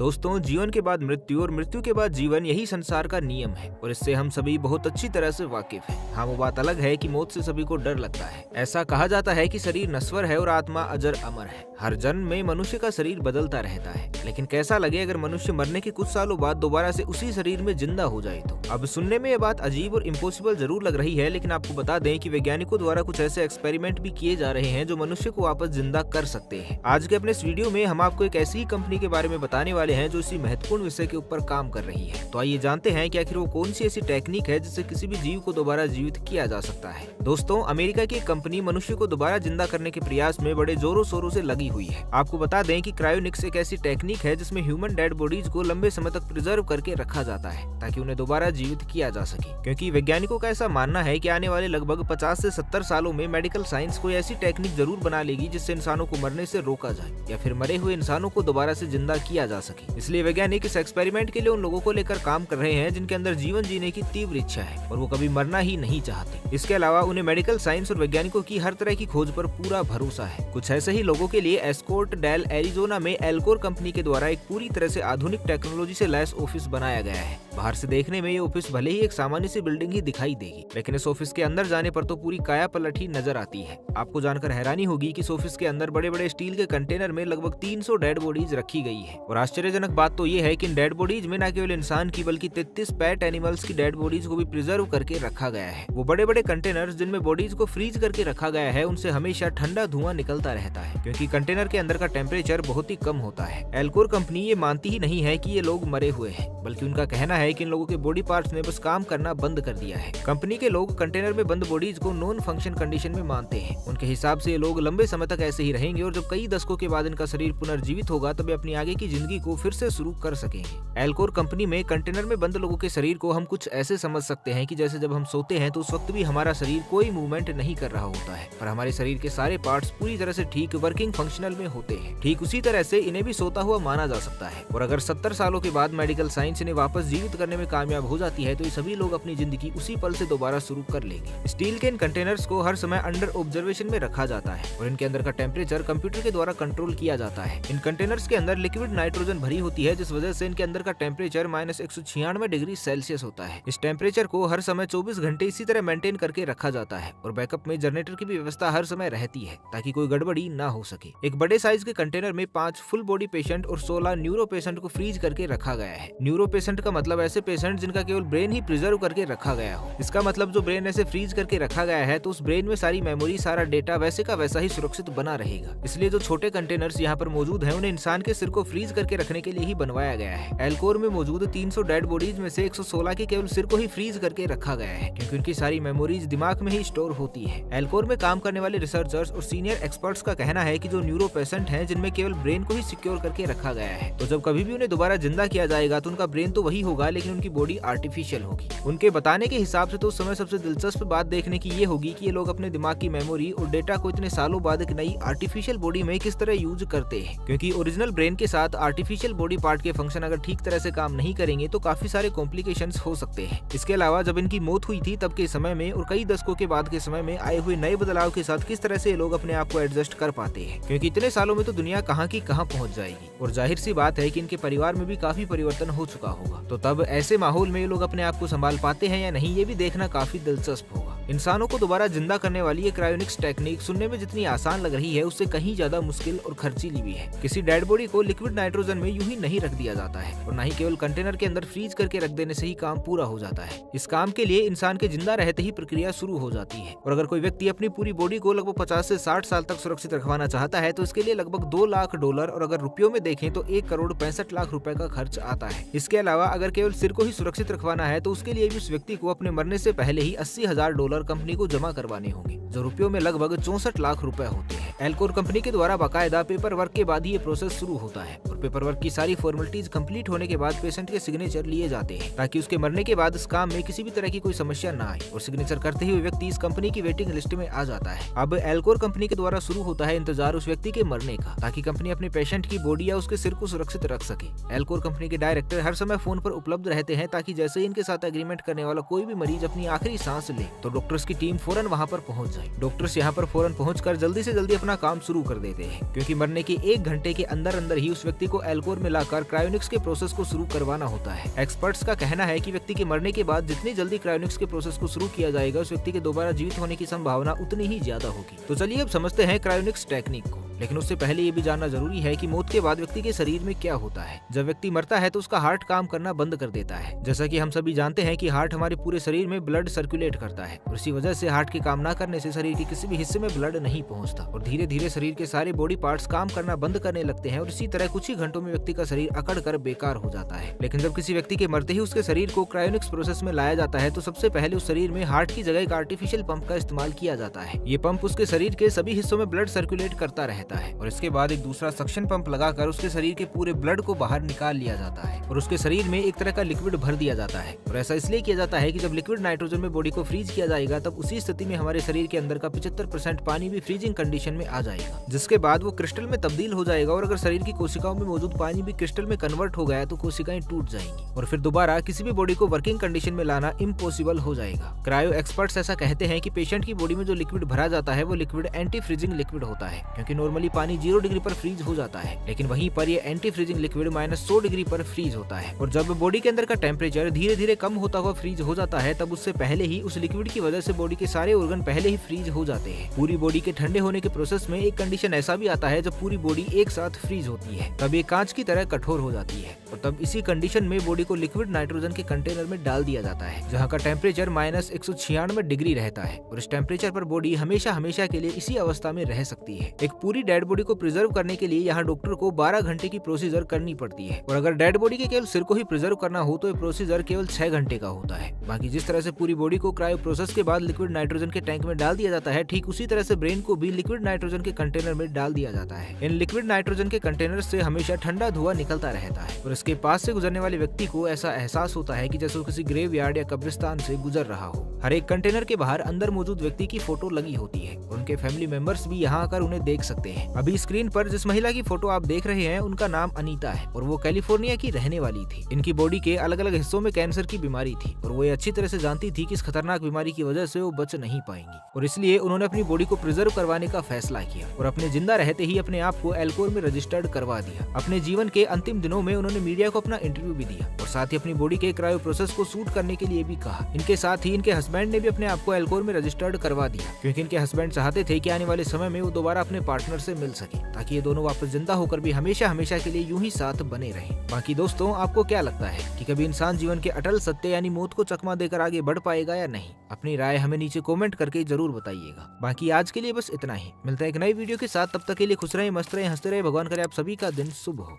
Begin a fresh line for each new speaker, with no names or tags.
दोस्तों, जीवन के बाद मृत्यु और मृत्यु के बाद जीवन, यही संसार का नियम है और इससे हम सभी बहुत अच्छी तरह से वाकिफ हैं। हाँ, वो बात अलग है कि मौत से सभी को डर लगता है। ऐसा कहा जाता है कि शरीर नश्वर है और आत्मा अजर अमर है। हर जन्म में मनुष्य का शरीर बदलता रहता है, लेकिन कैसा लगे अगर मनुष्य मरने के कुछ सालों बाद दोबारा से उसी शरीर में जिंदा हो जाए तो। अब सुनने में ये बात अजीब और इम्पॉसिबल जरूर लग रही है, लेकिन आपको बता दें कि वैज्ञानिकों द्वारा कुछ ऐसे एक्सपेरिमेंट भी किए जा रहे हैं जो मनुष्य को वापस जिंदा कर सकते हैं। आज के अपने इस वीडियो में हम आपको एक ऐसी कंपनी के बारे में बताने वाले हैं जो इसी महत्वपूर्ण विषय के ऊपर काम कर रही है। तो आइए जानते हैं कि आखिर वो कौन सी ऐसी टेक्निक है जिससे किसी भी जीव को दोबारा जीवित किया जा सकता है। दोस्तों, अमेरिका की एक कंपनी मनुष्य को दोबारा जिंदा करने के प्रयास में बड़े जोरों शोरों से लगी हुई है। आपको बता दें कि क्रायोनिक्स एक ऐसी टेक्निक है जिसमें ह्यूमन डेड बॉडीज को लंबे समय तक प्रिजर्व करके रखा जाता है ताकि उन्हें दोबारा जीवित किया जा सके। क्योंकि वैज्ञानिकों का ऐसा मानना है कि आने वाले लगभग 50 से 70 सालों में मेडिकल साइंस कोई ऐसी टेक्निक जरूर बना लेगी जिससे इंसानों को मरने से रोका जाए या फिर मरे हुए इंसानों को दोबारा से जिंदा किया जा सके। इसलिए वैज्ञानिक इस एक्सपेरिमेंट के लिए उन लोगों को लेकर काम कर रहे हैं जिनके अंदर जीवन जीने की तीव्र इच्छा है और वो कभी मरना ही नहीं चाहते। इसके अलावा उन्हें मेडिकल साइंस और वैज्ञानिकों की हर तरह की खोज पर पूरा भरोसा है। कुछ ऐसे ही लोगों के लिए एस्कोर्ट डेल एरिजोना में एल्कोर कंपनी के द्वारा एक पूरी तरह से आधुनिक टेक्नोलॉजी से लैस ऑफिस बनाया गया है। बाहर से देखने में ये ऑफिस भले ही एक सामान्य सी बिल्डिंग ही दिखाई देगी, लेकिन इस ऑफिस के अंदर जाने पर तो पूरी काया पलट ही नजर आती है। आपको जानकर हैरानी होगी कि इस ऑफिस के अंदर बड़े बड़े स्टील के कंटेनर में लगभग 300 डेड बॉडीज रखी गई है। और आश्चर्यजनक बात तो ये है कि इन डेड बॉडीज में न केवल इंसान की बल्कि 33 पेट एनिमल्स की डेड बॉडीज को भी प्रिजर्व करके रखा गया है। वो बड़े बड़े कंटेनर्स जिनमें बॉडीज को फ्रीज करके रखा गया है, उनसे हमेशा ठंडा धुआं निकलता रहता है क्योंकि कंटेनर के अंदर का टेम्परेचर बहुत ही कम होता है। एल्कोर कंपनी ये मानती ही नहीं है कि ये लोग मरे हुए हैं, बल्कि उनका कहना है कि इन लोगों के बॉडी पार्ट्स ने बस काम करना बंद कर दिया है। कंपनी के लोग कंटेनर में बंद बॉडीज को नॉन फंक्शन कंडीशन में मानते हैं। उनके हिसाब से ये लोग लंबे समय तक ऐसे ही रहेंगे और जब कई दशकों के बाद इनका शरीर पुनर्जीवित होगा तब अपनी आगे की जिंदगी को फिर से शुरू कर सकेंगे। एल्कोर कंपनी में कंटेनर में बंद लोगों के शरीर को हम कुछ ऐसे समझ सकते हैं कि जैसे जब हम सोते हैं तो उस वक्त भी हमारा शरीर कोई मूवमेंट नहीं कर रहा होता है, पर हमारे शरीर के सारे पार्ट्स पूरी तरह से ठीक वर्किंग फंक्शनल में होते हैं। ठीक उसी तरह से इन्हें भी सोता हुआ माना जा सकता है। और अगर 70 सालों के बाद मेडिकल साइंस इन्हें वापस जीवित करने में कामयाब हो जाती है तो ये सभी लोग अपनी जिंदगी उसी पल से दोबारा शुरू कर लेंगे। स्टील के इन कंटेनर्स को हर समय अंडर ऑब्जर्वेशन में रखा जाता है और इनके अंदर का टेम्परेचर कंप्यूटर के द्वारा कंट्रोल किया जाता है। इन कंटेनर्स के अंदर लिक्विड नाइट्रोजन भरी होती है, जिस वजह से इनके अंदर का टेम्परेचर -196 डिग्री सेल्सियस होता है। इस टेम्परेचर को हर समय 24 घंटे इसी तरह मेंटेन करके रखा जाता है और बैकअप में जनरेटर की भी व्यवस्था हर समय रहती है ताकि कोई गड़बड़ी ना हो सके। एक बड़े साइज के कंटेनर में 5 फुल बॉडी पेशेंट और 16 न्यूरो पेशेंट को फ्रीज करके रखा गया है। न्यूरो पेशेंट का मतलब ऐसे पेशेंट जिनका केवल ब्रेन ही प्रिजर्व करके रखा गया हो। इसका मतलब जो ब्रेन ऐसे फ्रीज करके रखा गया है तो उस ब्रेन में सारी मेमोरी, सारा डेटा वैसे का वैसा ही सुरक्षित बना रहेगा। इसलिए जो छोटे कंटेनर्स यहाँ पर मौजूद हैं उन्हें इंसान के सिर को फ्रीज करके रखने के लिए ही बनवाया गया है। एल्कोर में मौजूद 300 डेड बॉडीज में से 116 के केवल सिर को ही फ्रीज करके रखा गया है क्योंकि उनकी सारी मेमोरीज दिमाग में ही स्टोर होती है। एल्कोर में काम करने वाले रिसर्चर्स और सीनियर एक्सपर्ट्स का कहना है कि जो न्यूरो पेशेंट हैं जिनमें केवल ब्रेन को ही सिक्योर करके रखा गया है, तो जब कभी भी उन्हें दोबारा जिंदा किया जाएगा तो उनका ब्रेन तो वही होगा लेकिन उनकी बॉडी आर्टिफिशियल होगी। उनके बताने के हिसाब से तो उस समय सबसे दिलचस्प बात देखने की ये होगी कि ये लोग अपने दिमाग की मेमोरी और डेटा को इतने सालों बाद एक नई आर्टिफिशियल बॉडी में किस तरह यूज करते हैं, क्योंकि ओरिजिनल ब्रेन के साथ आर्टिफिशियल बॉडी पार्ट के फंक्शन अगर ठीक तरह से काम नहीं करेंगे तो काफी सारे कॉम्प्लिकेशंस हो सकते हैं। इसके अलावा जब इनकी मौत हुई थी तब के समय में और कई दशकों के बाद के समय में आए हुए नए बदलाव के साथ किस तरह से लोग अपने आप को एडजस्ट कर पाते हैं, क्योंकि इतने सालों में तो दुनिया कहाँ की कहाँ पहुंच जाएगी और जाहिर सी बात है कि इनके परिवार में भी काफी परिवर्तन हो चुका होगा। तो तब ऐसे माहौल में ये लोग अपने आप को संभाल पाते हैं या नहीं, ये भी देखना काफी दिलचस्प होगा। इंसानों को दोबारा जिंदा करने वाली ये क्रायोनिक्स टेक्निक सुनने में जितनी आसान लग रही है उससे कहीं ज्यादा मुश्किल और खर्चीली भी है। किसी डेड बॉडी को लिक्विड नाइट्रोजन में यूं ही नहीं रख दिया जाता है और न ही केवल कंटेनर के अंदर फ्रीज करके रख देने से ही काम पूरा हो जाता है। इस काम के लिए इंसान के जिंदा रहते ही प्रक्रिया शुरू हो जाती है और अगर कोई व्यक्ति अपनी पूरी बॉडी को लगभग 50 से 60 साल तक सुरक्षित रखवाना चाहता है तो इसके लिए लगभग $2 लाख और अगर रुपयों में देखें तो 1,65,00,000 रुपए का खर्च आता है। इसके अलावा अगर केवल सिर को ही सुरक्षित रखवाना है तो उसके लिए भी उस व्यक्ति को अपने मरने से पहले ही $80,000 कंपनी को जमा करवाने होंगे, जो रुपयों में लगभग 64 लाख रुपए होते हैं। एल्कोर कंपनी के द्वारा बाकायदा पेपर वर्क के बाद ही ये प्रोसेस शुरू होता है और पेपर वर्क की सारी फॉर्मेलिटीज कंप्लीट होने के बाद पेशेंट के सिग्नेचर लिए जाते हैं ताकि उसके मरने के बाद इस काम में किसी भी तरह की कोई समस्या ना आए और सिग्नेचर करते ही व्यक्ति इस कंपनी की वेटिंग लिस्ट में आ जाता है। अब एल्कोर कंपनी के द्वारा शुरू होता है इंतजार उस व्यक्ति के मरने का ताकि कंपनी अपने पेशेंट की बॉडी या उसके सिर को सुरक्षित रख सके। एल्कोर कंपनी के डायरेक्टर हर समय फोन पर उपलब्ध रहते हैं ताकि जैसे ही इनके साथ एग्रीमेंट करने वाला कोई भी मरीज अपनी आखिरी सांस ले तो डॉक्टर्स की टीम फौरन वहाँ पर पहुँच जाए। डॉक्टर्स यहाँ पर फौरन पहुंचकर जल्दी से जल्दी अपना काम शुरू कर देते हैं, क्योंकि मरने के 1 घंटे के अंदर अंदर ही उस व्यक्ति को एल्कोर में लाकर क्रायोनिक्स के प्रोसेस को शुरू करवाना होता है। एक्सपर्ट्स का कहना है कि व्यक्ति के मरने के बाद जितनी जल्दी क्रायोनिक्स के प्रोसेस को शुरू किया जाएगा, उस व्यक्ति के दोबारा जीवित होने की संभावना उतनी ही ज्यादा होगी। तो चलिए अब समझते हैं क्रायोनिक्स टेक्निक को। लेकिन उससे पहले ये भी जानना जरूरी है कि मौत के बाद व्यक्ति के शरीर में क्या होता है। जब व्यक्ति मरता है तो उसका हार्ट काम करना बंद कर देता है। जैसा कि हम सभी जानते हैं कि हार्ट हमारे पूरे शरीर में ब्लड सर्कुलेट करता है, और इसी वजह से हार्ट के काम न करने से शरीर के किसी भी हिस्से में ब्लड नहीं पहुंचता और धीरे धीरे शरीर के सारे बॉडी पार्ट्स काम करना बंद करने लगते हैं, और इसी तरह कुछ ही घंटों में व्यक्ति का शरीर अकड़ कर बेकार हो जाता है। लेकिन जब किसी व्यक्ति के मरते ही उसके शरीर को क्रायोनिक्स प्रोसेस में लाया जाता है, तो सबसे पहले उस शरीर में हार्ट की जगह एक आर्टिफिशियल पंप का इस्तेमाल किया जाता है। ये पंप उसके शरीर के सभी हिस्सों में ब्लड सर्कुलेट करता रहता है, और इसके बाद एक दूसरा सक्शन पंप लगाकर उसके शरीर के पूरे ब्लड को बाहर निकाल लिया जाता है, और उसके शरीर में एक तरह का लिक्विड भर दिया जाता है। और ऐसा इसलिए किया जाता है कि जब लिक्विड नाइट्रोजन में बॉडी को फ्रीज किया जाएगा, तब उसी स्थिति में हमारे शरीर के अंदर का 75% पानी भी फ्रीजिंग कंडीशन में आ जाएगा, जिसके बाद वो क्रिस्टल में तब्दील हो जाएगा। और अगर शरीर की कोशिकाओं में मौजूद पानी भी क्रिस्टल में कन्वर्ट हो गया तो कोशिकाएं टूट जाएंगी, और फिर दोबारा किसी भी बॉडी को वर्किंग कंडीशन में लाना इम्पॉसिबल हो जाएगा। क्रायो एक्सपर्ट्स ऐसा कहते हैं कि पेशेंट की बॉडी में जो लिक्विड भरा जाता है वो लिक्विड एंटी फ्रीजिंग लिक्विड होता है, क्योंकि नॉर्मली पानी 0 डिग्री पर फ्रीज हो जाता है, लेकिन वहीं पर ये एंटी फ्रीजिंग लिक्विड -100 डिग्री पर फ्रीज होता है। और जब बॉडी के अंदर का टेम्परेचर धीरे धीरे कम होता हुआ फ्रीज हो जाता है, तब उससे पहले ही उस लिक्विड की वजह से बॉडी के सारे ऑर्गन पहले ही फ्रीज हो जाते हैं। पूरी बॉडी के ठंडे होने के प्रोसेस में एक कंडीशन ऐसा भी आता है जब पूरी बॉडी एक साथ फ्रीज होती है, तब ये कांच की तरह कठोर हो जाती है, और तब इसी कंडीशन में बॉडी को लिक्विड नाइट्रोजन के कंटेनर में डाल दिया जाता है, जहाँ का टेम्परेचर -196 डिग्री रहता है, और इस टेम्परेचर पर बॉडी हमेशा हमेशा के लिए इसी अवस्था में रह सकती है। एक पूरी डेड बॉडी को प्रिजर्व करने के लिए यहाँ डॉक्टर को 12 घंटे की प्रोसीजर करनी पड़ती है, और अगर डेड बॉडी के केवल सिर को ही प्रिजर्व करना हो तो ये प्रोसीजर केवल 6 घंटे का होता है। बाकी जिस तरह से पूरी बॉडी को क्रायो प्रोसेस के बाद लिक्विड नाइट्रोजन के टैंक में डाल दिया जाता है, ठीक उसी तरह से ब्रेन को भी लिक्विड नाइट्रोजन के कंटेनर में डाल दिया जाता है। इन लिक्विड नाइट्रोजन के कंटेनर से हमेशा ठंडा धुआं निकलता रहता है, और इसके पास से गुजरने वाले व्यक्ति को ऐसा एहसास होता है कि जैसे वो किसी ग्रेवयार्ड या कब्रिस्तान से गुजर रहा हो। हर एक कंटेनर के बाहर अंदर मौजूद व्यक्ति की फोटो लगी होती है, और उनके फैमिली मेंबर्स भी यहाँ आकर उन्हें देख सकते हैं। अभी स्क्रीन पर जिस महिला की फोटो आप देख रहे हैं, उनका नाम अनीता है, और वो कैलिफोर्निया की रहने वाली थी। इनकी बॉडी के अलग अलग हिस्सों में कैंसर की बीमारी थी, और वो ये अच्छी तरह से जानती थी कि इस खतरनाक बीमारी की वजह से वो बच नहीं पाएंगी, और इसलिए उन्होंने अपनी बॉडी को प्रिजर्व करवाने का फैसला किया, और अपने जिंदा रहते ही अपने आप को एल्कोर में रजिस्टर्ड करवा दिया। अपने जीवन के अंतिम दिनों में उन्होंने मीडिया को अपना इंटरव्यू भी दिया, और साथ ही अपनी बॉडी के क्रायो प्रोसेस को शूट करने के लिए भी कहा। इनके साथ ही इनके हस्बैंड ने भी अपने आप को एल्कोर में रजिस्टर्ड करवा दिया, क्योंकि इनके हस्बैंड चाहते थे कि आने वाले समय में वो दोबारा अपने पार्टनर से मिल सके, ताकि ये दोनों वापस जिंदा होकर भी हमेशा हमेशा के लिए यूं ही साथ बने रहें। बाकी दोस्तों, आपको क्या लगता है कि कभी इंसान जीवन के अटल सत्य यानी मौत को चकमा देकर आगे बढ़ पाएगा या नहीं? अपनी राय हमें नीचे कमेंट करके जरूर बताइएगा। बाकी आज के लिए बस इतना ही। मिलता है एक नई वीडियो के साथ, तब तक के लिए खुश रहे, मस्त रहे, हंसते रहे। भगवान करे आप सभी का दिन शुभ हो।